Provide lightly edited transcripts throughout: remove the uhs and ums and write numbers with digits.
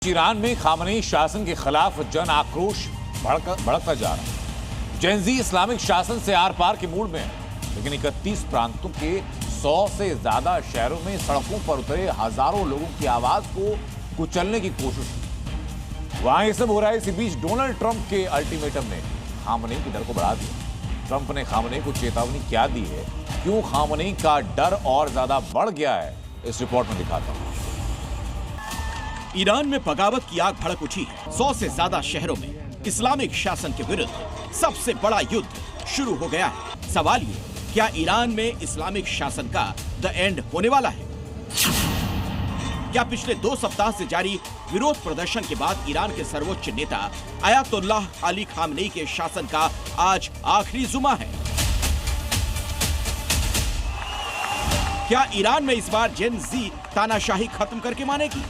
Iran में Khamenei शासन के खिलाफ जन आक्रोश भड़कता जा रहा है। जेनजी इस्लामिक शासन से आर पार के मूड में है, लेकिन 31 प्रांतों के 100 से ज्यादा शहरों में सड़कों पर उतरे हजारों लोगों की आवाज को कुचलने की कोशिश। वहां ये सब हो रहा है, इसी बीच डोनाल्ड ट्रंप के अल्टीमेटम ने खामनेई की डर को बढ़ा दिया। ट्रंप ने खामनेई को चेतावनी क्या दी है, क्यों खामनेई का डर और ज्यादा बढ़ गया है, इस रिपोर्ट में दिखाता हूं। ईरान में बगावत की आग भड़क उठी है। 100 से ज्यादा शहरों में इस्लामिक शासन के विरुद्ध सबसे बड़ा युद्ध शुरू हो गया है। सवाल ये, क्या ईरान में इस्लामिक शासन का द एंड होने वाला है? क्या पिछले 2 सप्ताह से जारी विरोध प्रदर्शन के बाद ईरान के सर्वोच्च नेता अयातुल्लाह अली खामनेई के शासन का आज आखिरी जुमा है? क्या ईरान में इस बार जेन जी तानाशाही खत्म करके मानेगी?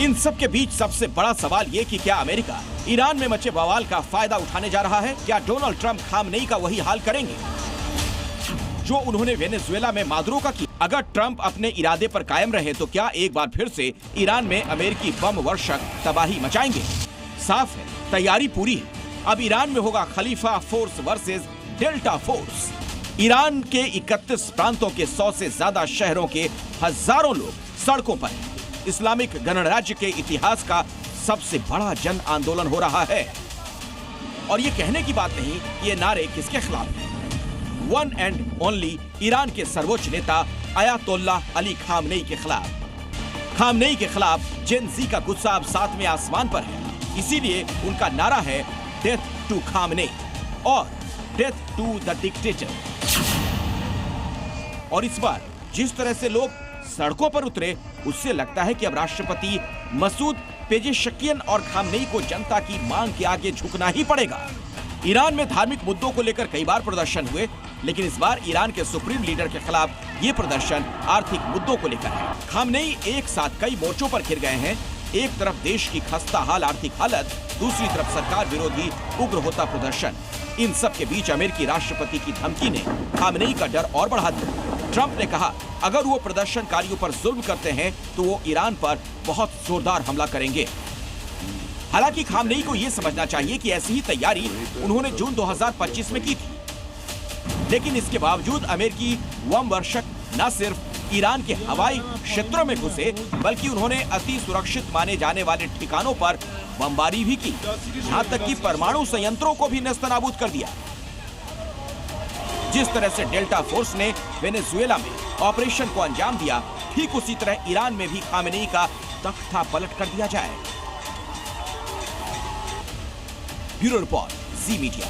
इन सब के बीच सबसे बड़ा सवाल ये कि क्या अमेरिका ईरान में मचे बवाल का फायदा उठाने जा रहा है? क्या डोनाल्ड ट्रंप खामनेई का वही हाल करेंगे जो उन्होंने वेनेजुएला में मादुरो का किया? अगर ट्रंप अपने इरादे पर कायम रहे तो क्या एक बार फिर से ईरान में अमेरिकी बम वर्षक तबाही मचाएंगे? साफ है, तैयारी पूरी है। अब ईरान में होगा खलीफा force versus delta force. Iran के 31 प्रांतों के 100 से ज्यादा शहरों के हजारों लोग सड़कों पर हैं। इस्लामिक गणराज्य के इतिहास का सबसे बड़ा जन आंदोलन हो रहा है। और ये कहने की बात नहीं, ये नारे किसके खिलाफ हैं? वन एंड ओनली ईरान के सर्वोच्च नेता अयातुल्लाह अली खामनेई के खिलाफ। खामनेई के खिलाफ जेन जी का गुस्सा अब 7वें आसमान पर है। इसीलिए उनका नारा है डेथ टू खामनेई और डेथ टू द डिक्टेटर। और इस बार जिस तरह से लोग सड़कों पर उतरे, उससे लगता है कि अब राष्ट्रपति मसूद पेजेशकियन और खामनेई को जनता की मांग के आगे झुकना ही पड़ेगा। ईरान में धार्मिक मुद्दों को लेकर कई बार प्रदर्शन हुए, लेकिन इस बार ईरान के सुप्रीम लीडर के खिलाफ ये प्रदर्शन आर्थिक मुद्दों को लेकर है। खामनेई एक साथ कई मोर्चों पर घिर गए हैं। एक तरफ देश की खस्ता हाल आर्थिक हालत, दूसरी तरफ सरकार विरोधी उग्र होता प्रदर्शन। इन सब के बीच अमेरिकी राष्ट्रपति की धमकी ने खामनेई का डर और बढ़ा दिया। ट्रंप ने कहा, अगर वो प्रदर्शनकारियों पर जुल्म करते हैं तो वो ईरान पर बहुत जोरदार हमला करेंगे। हालांकि खामनेई को ये समझना चाहिए कि ऐसी ही तैयारी उन्होंने जून 2025 में की थी, लेकिन इसके बावजूद अमेरिकी बम वर्षक न सिर्फ ईरान के हवाई क्षेत्रों में घुसे, बल्कि उन्होंने अति सुरक्षित माने जाने वाले ठिकानों पर बमबारी भी की। यहाँ तक कि परमाणु संयंत्रों को भी नेस्तनाबूद कर दिया। जिस तरह से डेल्टा फोर्स ने वेनेजुएला में ऑपरेशन को अंजाम दिया, ठीक उसी तरह ईरान में भी खामनेई का तख्ता पलट कर दिया जाए। ब्यूरो रिपोर्ट, जी मीडिया।